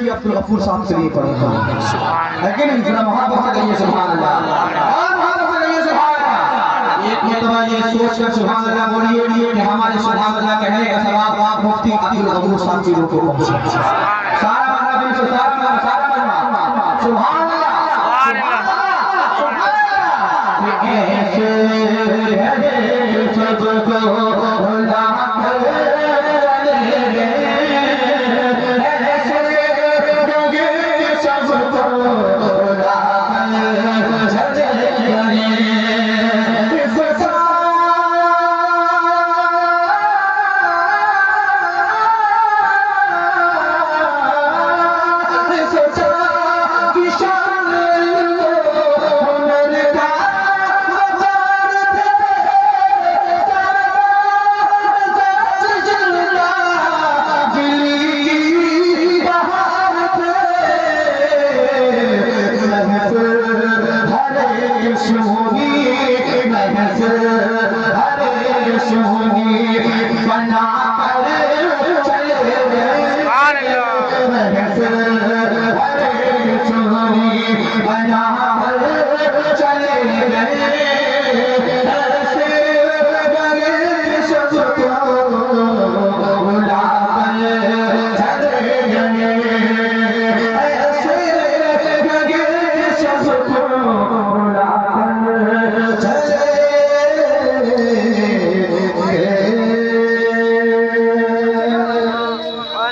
अब्दुल गफूर साहब के लिए पढ़े है कि नहीं? जरा मोहब्बत से कहिए सुभान अल्लाह, और मोहब्बत से कहिए सुभान अल्लाह। एक मर्तबा ये सोच कर सुभान अल्लाह बोलिए कि हमारे सुभान अल्लाह कहने का सवाब मुफ्ती अब्दुल गफूर साहब की रूह को पहुंचे। सारा मरहबा से सारा मरहबा सुभान अल्लाह, सुभान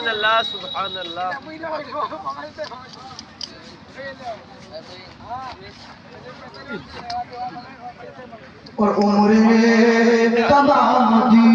अल्लाह, सुभान अल्लाह। ये सबको और उम्र तमाम दी